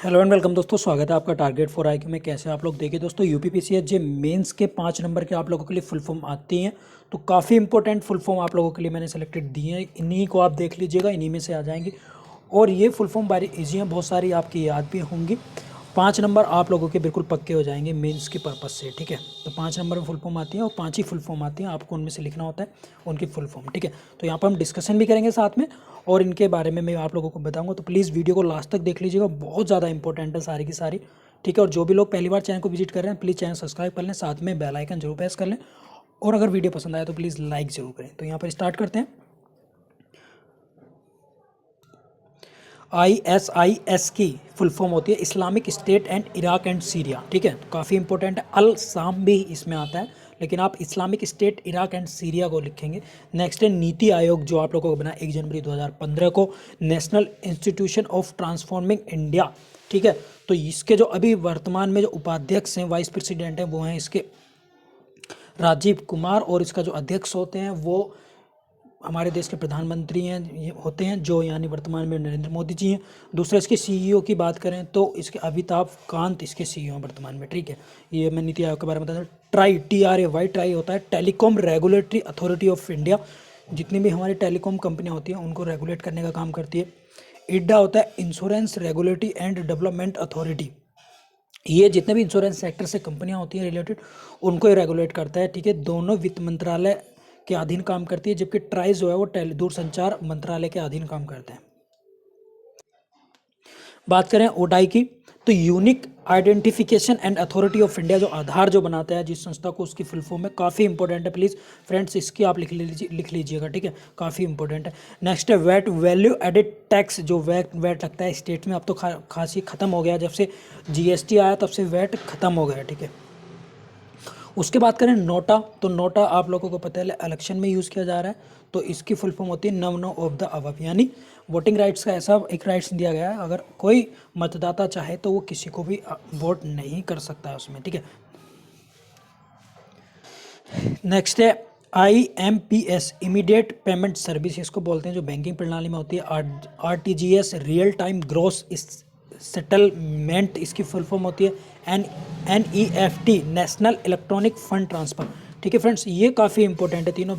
Hello and welcome दोस्तों, स्वागत है आपका टारगेट फॉर आईक्यू में। कैसे आप लोग देखिए दोस्तों, यूपीपीसीएस मेंस के 5 नंबर के आप लोगों के लिए फुल फॉर्म आती हैं। तो काफ़ी इंपॉर्टेंट फुल फॉर्म आप लोगों के लिए मैंने सेलेक्टेड दिए हैं, इन्हीं को आप देख लीजिएगा, इन्हीं में से आ जाएंगी। और ये फुल फॉर्म बारी ईजी हैं, बहुत सारी आपकी याद भी होंगी। 5 नंबर आप लोगों के बिल्कुल पक्के हो जाएंगे मेंस के पर्पज़ से, ठीक है। तो 5 नंबर में फुल फॉर्म आती है और 5 ही फुल फॉर्म आती हैं, आपको उनमें से लिखना होता है उनकी फुल फॉर्म, ठीक है। तो यहाँ पर हम डिस्कशन भी करेंगे साथ में और इनके बारे में मैं आप लोगों को बताऊंगा। तो प्लीज़ वीडियो को लास्ट तक देख लीजिएगा, बहुत ज़्यादा इंपॉर्टेंट है सारी की सारी, ठीक है। और जो भी लोग पहली बार चैनल को विजिट कर रहे हैं, प्लीज़ चैनल सब्सक्राइब कर लें, साथ में बेल आइकन जरूर प्रेस कर लें। और अगर वीडियो पसंद आए तो प्लीज़ लाइक ज़रूर करें। तो यहाँ पर स्टार्ट करते हैं। ISIS की फुल फॉर्म होती है Islamic state and Iraq and Syria, ठीक है। तो काफ़ी इंपॉर्टेंट है। अल साम भी इसमें आता है, लेकिन आप Islamic state Iraq and Syria को लिखेंगे। नेक्स्ट है नीति आयोग, जो आप लोगों को बना 1 जनवरी 2015 को। National institution of transforming India, ठीक है। तो इसके जो अभी वर्तमान में जो उपाध्यक्ष हैं, वाइस प्रेसिडेंट हैं, वो हैं इसके राजीव कुमार। और इसका जो अध्यक्ष होते हैं वो हमारे देश के प्रधानमंत्री हैं, ये होते हैं, जो यानी वर्तमान में नरेंद्र मोदी जी हैं। दूसरा इसके सीईओ की बात करें तो इसके अमिताभ कांत इसके सीईओ हैं वर्तमान में, ठीक है। ये मैं नीति आयोग के बारे में बता दूं। ट्राई, TRAY, ट्राई होता है telecom regulatory authority of India. जितनी भी हमारी टेलीकॉम कंपनियां होती हैं उनको रेगुलेट करने का काम करती है। इड्डा होता है insurance regulatory and development authority. ये जितने भी इंश्योरेंस सेक्टर से कंपनियां होती हैं रिलेटेड, उनको ये रेगुलेट करता है, ठीक है। दोनों वित्त मंत्रालय के अधीन काम करती है, जबकि ट्राई जो है वो दूरसंचार मंत्रालय के अधीन काम करते हैं। बात करें ओडाई की, तो unique identification and authority of India, जो आधार जो बनाता है जिस संस्था को, उसकी फुल फॉर्म है। काफ़ी इंपॉर्टेंट है, प्लीज़ फ्रेंड्स इसकी आप लिख लीजिएगा, ठीक है। काफ़ी इंपॉर्टेंट है। नेक्स्ट है वैट, वैल्यू एडेड टैक्स। जो वैट लगता है स्टेट में, अब तो खासी ख़त्म हो गया, जब से GST आया तब से वैट ख़त्म हो गया, ठीक है। उसके बाद करें नोटा, तो नोटा आप लोगों को पता है इलेक्शन में यूज़ किया जा रहा है। तो इसकी फुल फॉर्म होती है नन ऑफ द अबव, यानी वोटिंग राइट्स का ऐसा एक राइट्स दिया गया है, अगर कोई मतदाता चाहे तो वो किसी को भी वोट नहीं कर सकता है उसमें, ठीक है। नेक्स्ट है IMPS, इमीडिएट पेमेंट सर्विस इसको बोलते हैं, जो बैंकिंग प्रणाली में होती है। RTGS, real time gross settlement, इसकी फुल फॉर्म होती है। NEFT, national electronic fund transfer, ठीक है फ्रेंड्स। ये काफ़ी इंपॉर्टेंट है, तीनों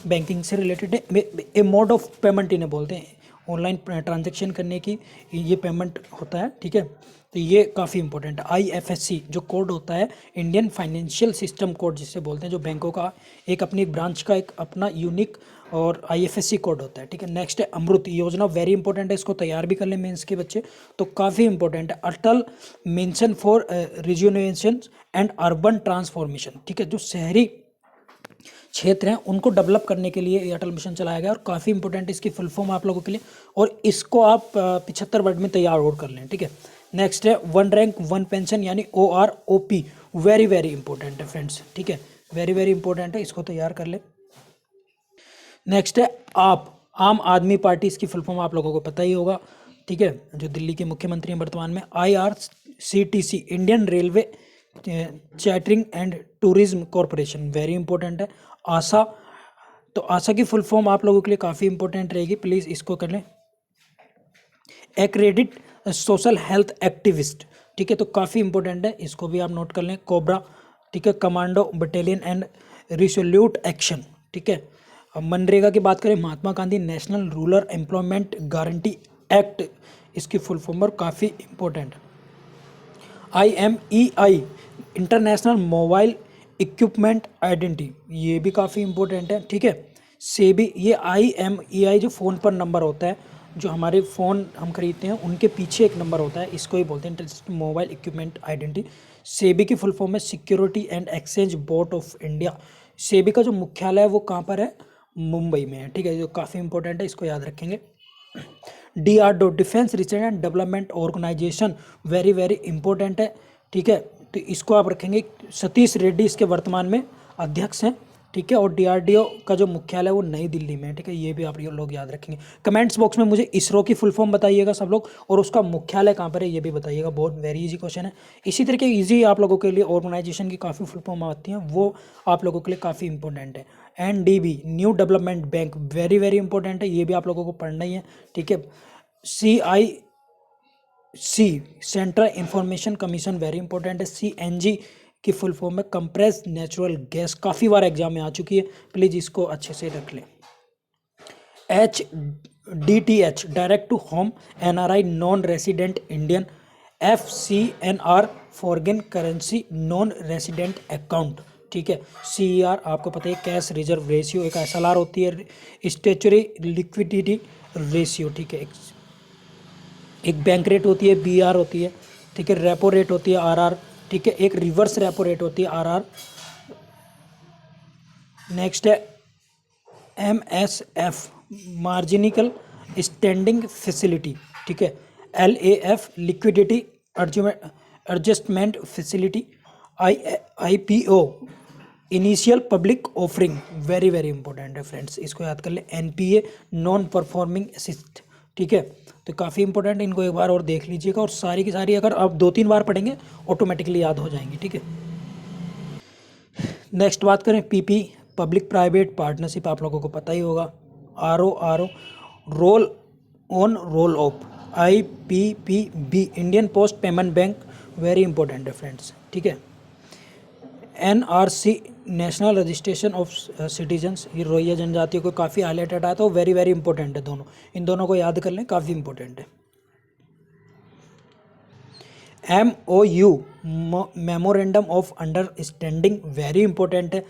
बैंकिंग से रिलेटेड है। ए मोड ऑफ पेमेंट इन्हें बोलते हैं, ऑनलाइन ट्रांजैक्शन करने की ये पेमेंट होता है, ठीक है। तो ये काफ़ी इंपॉर्टेंट है। IFSC जो कोड होता है, इंडियन फाइनेंशियल सिस्टम कोड जिसे बोलते हैं, जो बैंकों का एक अपनी ब्रांच का एक अपना यूनिक और IFSC कोड होता है, ठीक है। नेक्स्ट है अमृत योजना, वेरी इंपॉर्टेंट है, इसको तैयार भी कर लें मेंस के बच्चे, तो काफ़ी इंपॉर्टेंट है। Atal mission for rejuvenation and urban transformation, ठीक है। जो शहरी क्षेत्र हैं उनको डेवलप करने के लिए ये अटल मिशन चलाया गया, और काफ़ी इंपॉर्टेंट इसकी फुल फॉर्म आप लोगों के लिए, और इसको आप 75 वर्ड में तैयार और कर लें, ठीक है। नेक्स्ट है वन रैंक वन पेंशन, यानी OROP, वेरी वेरी इंपॉर्टेंट है फ्रेंड्स, ठीक है। वेरी वेरी इंपॉर्टेंट है, इसको तैयार कर ले। नेक्स्ट है आप, आम आदमी पार्टी, इसकी फुल फॉर्म आप लोगों को पता ही होगा, ठीक है। जो दिल्ली के मुख्यमंत्री हैं वर्तमान में। IRCTC, Indian railway chattering and tourism corporation, very important है। आशा, तो आशा की फुल फॉर्म आप लोगों के लिए काफ़ी इंपॉर्टेंट रहेगी, प्लीज़ इसको कर लें। एक्रेडिट सोशल हेल्थ एक्टिविस्ट, ठीक है। तो काफ़ी इंपॉर्टेंट है, इसको भी आप नोट कर लें। कोबरा, ठीक है, commando battalion and resolute action, ठीक है। अब मनरेगा की बात करें, Mahatma Gandhi national rural employment guarantee act, इसकी फुल फॉर्म और काफ़ी इंपॉर्टेंट है। IMEI, international mobile equipment identity, ये भी काफ़ी इंपॉर्टेंट है, ठीक है। सेबी, ये IMEI जो फ़ोन पर नंबर होता है, जो हमारे फ़ोन हम खरीदते हैं उनके पीछे एक नंबर होता है, इसको ही बोलते हैं international mobile equipment identity. SEBI की फुल फॉर्म है security and exchange board of India. SEBI का जो मुख्यालय है वो कहाँ पर है, मुंबई में है, ठीक है। जो काफ़ी इंपॉर्टेंट है, इसको याद रखेंगे। DRDO, defence research and development organisation, very very important है, ठीक है। तो इसको आप रखेंगे। सतीश रेड्डी इसके वर्तमान में अध्यक्ष हैं, ठीक है। और DRDO का जो मुख्यालय है वो नई दिल्ली में है, ठीक है। ये भी आप लोग याद रखेंगे। कमेंट्स बॉक्स में मुझे इसरो की फुल फॉर्म बताइएगा सब लोग, और उसका मुख्यालय कहाँ पर है ये भी बताइएगा, बहुत वेरी इजी क्वेश्चन है। इसी तरीके इजी आप लोगों के लिए ऑर्गेनाइजेशन की काफ़ी फुल फॉर्म आती हैं, वो आप लोगों के लिए काफ़ी इंपॉर्टेंट है। NDB, new development bank, very very important है, ये भी आप लोगों को पढ़ना ही है, ठीक है। CI C central information commission, very important है। CNG की फुल फॉर्म है कंप्रेस नेचुरल गैस, काफ़ी बार एग्जाम में आ चुकी है, प्लीज़ इसको अच्छे से रख लें। DTH direct to home NRI non resident Indian. FCNR foreign currency non resident account, ठीक है। CER आपको पता है कैश रिजर्व रेशियो, एक SLR होती है स्टेचुरी लिक्विडिटी रेशियो, ठीक है। एक बैंक रेट होती है BR होती है, ठीक है। रेपो रेट होती है RR, ठीक है। एक रिवर्स रेपो रेट होती है RR। नेक्स्ट है MSF मार्जिनिकल स्टैंडिंग फैसिलिटी, ठीक है। LAF liquidity adjustment facility. IPO initial public offering, very very important है फ्रेंड्स, इसको याद कर ले। NPA नॉन परफॉर्मिंग असिस्ट, ठीक है। तो काफ़ी इंपॉर्टेंट, इनको एक बार और देख लीजिएगा, और सारी की सारी अगर आप 2-3 बार पढ़ेंगे ऑटोमेटिकली याद हो जाएंगी, ठीक है। नेक्स्ट बात करें PP पब्लिक प्राइवेट पार्टनरशिप, आप लोगों को पता ही होगा। RO roll on roll of. IPPB Indian post payment bank, very important है फ्रेंड्स, ठीक है। NRC national registration of citizens, ये रोहिया जनजातियों को काफ़ी हाईलाइटेड आया, तो वेरी वेरी इंपॉर्टेंट है दोनों, इन दोनों को याद कर लें, काफ़ी इंपॉर्टेंट है। MOU memorandum of understanding, very important है।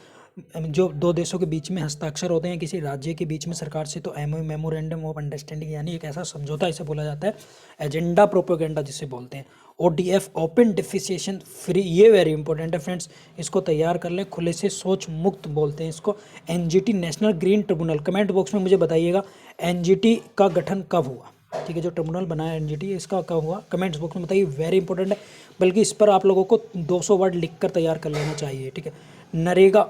जो दो देशों के बीच में हस्ताक्षर होते हैं किसी राज्य के बीच में सरकार से, तो MOU मेमोरेंडम ऑफ अंडरस्टैंडिंग यानी एक ऐसा समझौता इसे बोला जाता है। एजेंडा प्रोपेगेंडा जिसे बोलते हैं। ODF ओपन डिफिशिएशन फ्री, ये वेरी इंपॉर्टेंट है फ्रेंड्स, इसको तैयार कर लें। खुले से सोच मुक्त बोलते हैं इसको। NGT national green tribunal, comment box में मुझे बताइएगा NGT का गठन कब हुआ, ठीक है। जो ट्रिब्यूनल बनाया NGT, इसका कब हुआ, कमेंट्स बॉक्स में बताइए, वेरी इंपॉर्टेंट है। बल्कि इस पर आप लोगों को 200 वर्ड लिखकर तैयार कर लेना चाहिए, ठीक है। NIFRA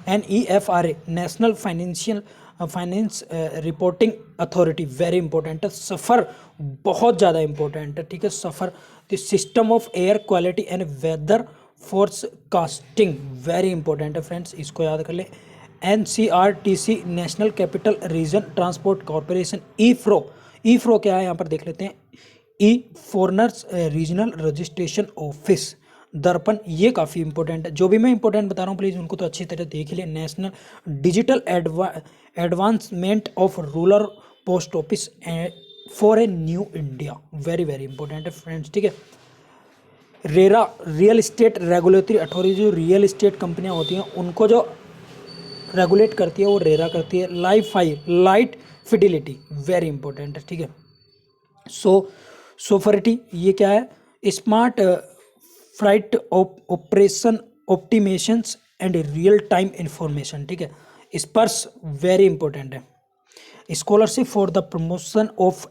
NEFRA national finance reporting authority, very important है। सफ़र बहुत ज़्यादा इंपॉर्टेंट है, ठीक है। SAFAR the system of air quality and weather forecasting, very important है फ्रेंड्स, इसको याद कर ले। NCRTC national capital region transport corporation. EFRO क्या है यहाँ पर देख लेते हैं। Foreigners regional registration office. Darpan, ये काफ़ी इंपॉर्टेंट है, जो भी मैं इंपॉर्टेंट बता रहा हूँ प्लीज़ उनको तो अच्छी तरह देख लिया। National digital advancement of rural post office for a new India, very very important है फ्रेंड्स, ठीक है। RERA real estate regulatory authority, जो रियल इस्टेट कंपनियाँ होती हैं उनको जो रेगुलेट करती है वो रेरा करती है। लाइट फिडिलिटी, वेरी इंपॉर्टेंट है, ठीक है। सोफरिटी, ये क्या है, smart flight operation optimisations and real time information, ठीक है। स्पर्श, वेरी इंपॉर्टेंट है। Scholarship for the promotion of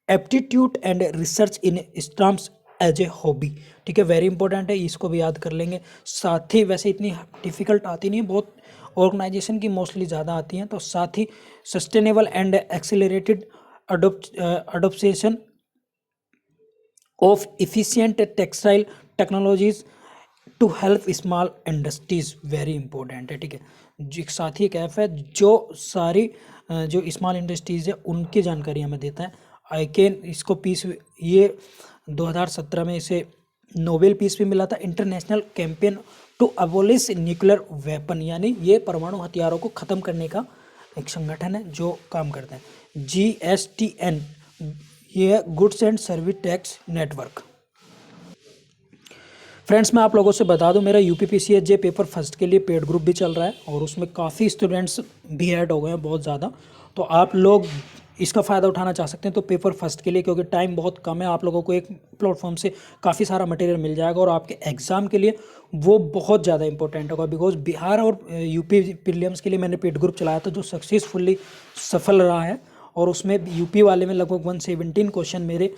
aptitude and research in stamps as a hobby, ठीक है, वेरी इंपॉर्टेंट है, इसको भी याद कर लेंगे। साथ ही वैसे इतनी डिफिकल्ट आती नहीं है, बहुत ऑर्गेनाइजेशन की मोस्टली ज़्यादा आती हैं। तो साथ ही sustainable and accelerated adoption of efficient textile technologies to help small industries, very important है, ठीक है। जो साथ ही एक ऐप है जो सारी जो स्मॉल इंडस्ट्रीज़ है उनकी जानकारी हमें देता है। इसको पीस, ये 2017 में इसे नोबेल पीस भी मिला था। International campaign to abolish nuclear weapon, यानी ये परमाणु हथियारों को ख़त्म करने का एक संगठन है जो काम करता है। GSTN, ये है goods and service tax network. Friends मैं आप लोगों से बता दूं, मेरा UPPCSJ पेपर फर्स्ट के लिए पेड ग्रुप भी चल रहा है और उसमें काफ़ी स्टूडेंट्स भी ऐड हो गए हैं, बहुत ज़्यादा। तो आप लोग इसका फ़ायदा उठाना चाह सकते हैं। तो पेपर फर्स्ट के लिए, क्योंकि टाइम बहुत कम है, आप लोगों को एक प्लेटफॉर्म से काफ़ी सारा मटेरियल मिल जाएगा और आपके एग्ज़ाम के लिए वो बहुत ज़्यादा इंपॉर्टेंट होगा। बिकॉज बिहार और UP प्रीलिम्स के लिए मैंने पेड ग्रुप चलाया था जो सक्सेसफुली सफल रहा है, और उसमें UP वाले में लगभग 117 क्वेश्चन मेरे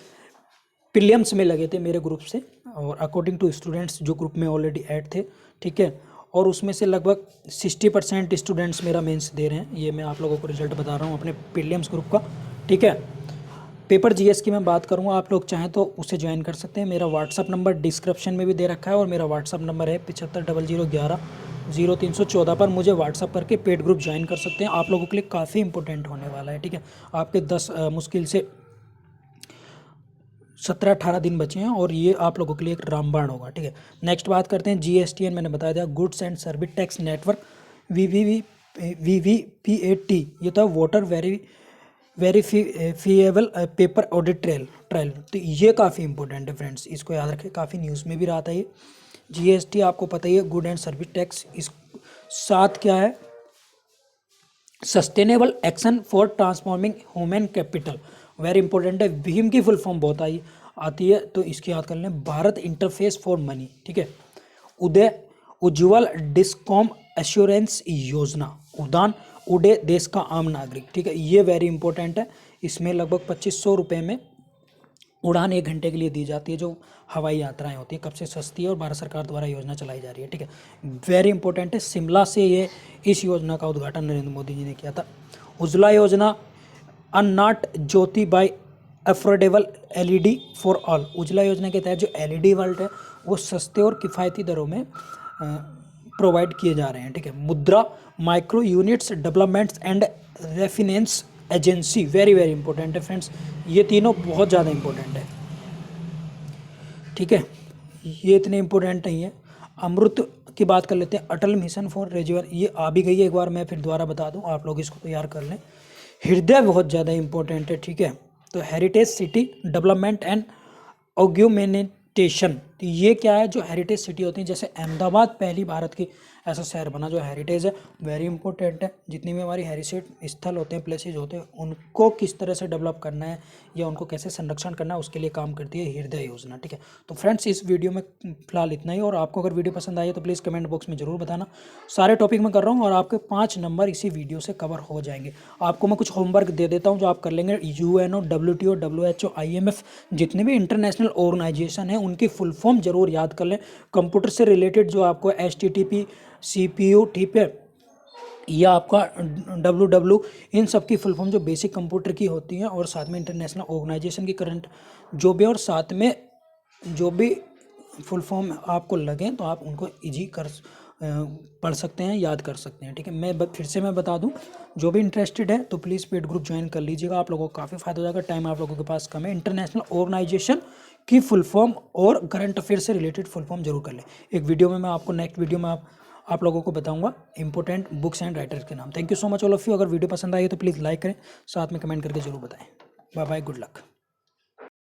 प्रीलिम्स में लगे थे मेरे ग्रुप से, और अकॉर्डिंग टू स्टूडेंट्स जो ग्रुप में ऑलरेडी ऐड थे, ठीक है। और उसमें से लगभग 60% स्टूडेंट्स मेरा मेंस दे रहे हैं। ये मैं आप लोगों को रिजल्ट बता रहा हूँ अपने प्रीलिम्स ग्रुप का, ठीक है। पेपर GS की मैं बात करूँगा, आप लोग चाहें तो उसे ज्वाइन कर सकते हैं। मेरा व्हाट्सअप नंबर डिस्क्रिप्शन में भी दे रखा है, और मेरा व्हाट्सअप नंबर है 7500110314 पर मुझे व्हाट्सअप करके पेड ग्रुप ज्वाइन कर सकते हैं। आप लोगों के लिए काफ़ी इंपॉर्टेंट होने वाला है, ठीक है। आपके 10 मुश्किल से 17-18 दिन बचे हैं और ये आप लोगों के लिए एक रामबाण होगा, ठीक है। नेक्स्ट बात करते हैं जीएसटीएन, मैंने बताया था goods and service tax network, VVPAT, ये था voter verifiable paper audit trial. तो ये काफ़ी इंपॉर्टेंट है फ्रेंड्स, इसको याद रखें, काफ़ी न्यूज़ में भी रहा था ये। जीएसटी आपको पता ही है, गुड एंड सर्विस टैक्स। इस साथ क्या है, sustainable action for transforming human capital, very important है। भीम की फुल फॉर्म बहुत आती है, तो इसकी याद कर लें, भारत इंटरफेस फॉर मनी, ठीक है। उज्ज्वल डिस्कॉम एश्योरेंस योजना, उड़ान उड़े देश का आम नागरिक, ठीक है, ये वेरी इंपॉर्टेंट है। इसमें लगभग 2500 रुपये में उड़ान 1 घंटे के लिए दी जाती है, जो हवाई यात्राएं होती है, कब से सस्ती है और भारत सरकार द्वारा योजना चलाई जा रही है, ठीक है, वेरी इंपॉर्टेंट है। शिमला से ये इस योजना का उद्घाटन नरेंद्र मोदी जी ने किया था। Ujjwala Yojana, Unnat Jyoti by affordable LED for all, Ujjwala Yojana के तहत जो एलईडी बल्ब है वो सस्ते और किफ़ायती दरों में प्रोवाइड किए जा रहे हैं, ठीक है। Mudra micro units developments and refinance agency, very very important है फ्रेंड्स, ये तीनों बहुत ज़्यादा इंपॉर्टेंट है, ठीक है, ये इतने इंपॉर्टेंट नहीं है। अमृत की बात कर लेते हैं, अटल मिशन फॉर रिन्यूएबल, ये आ भी गई है, एक बार मैं फिर दोबारा बता दूं, आप लोग इसको तैयार कर लें। हृदय बहुत ज़्यादा इंपॉर्टेंट है, ठीक है। तो heritage city development and augmentation, तो ये क्या है, जो हेरिटेज सिटी होती है, जैसे अहमदाबाद पहली भारत की ऐसा शहर बना जो हेरिटेज है, वेरी इंपॉर्टेंट है। जितनी भी हमारी हेरिटेज स्थल होते हैं, प्लेसेज होते हैं, उनको किस तरह से डेवलप करना है या उनको कैसे संरक्षण करना है, उसके लिए काम करती है हृदय योजना, ठीक है। तो फ्रेंड्स इस वीडियो में फिलहाल इतना ही, और आपको अगर वीडियो पसंद आई है तो प्लीज़ कमेंट बॉक्स में ज़रूर बताना। सारे टॉपिक मैं कर रहा हूँ और आपके 5 नंबर इसी वीडियो से कवर हो जाएंगे। आपको मैं कुछ होमवर्क दे देता हूँ जो आप कर लेंगे। UNO, WTO, WHO, IMF, जितने भी इंटरनेशनल ऑर्गेनाइजेशन है उनकी फुल फॉर्म जरूर याद कर लें। कंप्यूटर से रिलेटेड जो आपको HTTP, CPU, ठीक है, या आपका WW, इन सब की फुल फॉर्म जो बेसिक कंप्यूटर की होती हैं, और साथ में इंटरनेशनल ऑर्गेनाइजेशन की करंट जो भी, और साथ में जो भी फुल फॉर्म आपको लगें तो आप उनको इजी पढ़ सकते हैं, याद कर सकते हैं, ठीक है। मैं फिर से मैं बता दूं, जो भी इंटरेस्टेड है तो प्लीज़ पेड ग्रुप ज्वाइन कर लीजिएगा, आप लोगों को काफ़ी फायदा हो जाएगा। टाइम आप लोगों के पास कम है, इंटरनेशनल ऑर्गेनाइजेशन की फुल फॉर्म और करंट अफेयर से रिलेटेड फुल फॉर्म जरूर कर लें। एक वीडियो में मैं आपको, नेक्स्ट वीडियो में आप लोगों को बताऊंगा इंपॉर्टेंट बुक्स एंड राइटर्स के नाम। Thank you so much all of you. अगर वीडियो पसंद आई है तो प्लीज़ लाइक करें, साथ में कमेंट करके जरूर बताएं। Bye bye, good luck.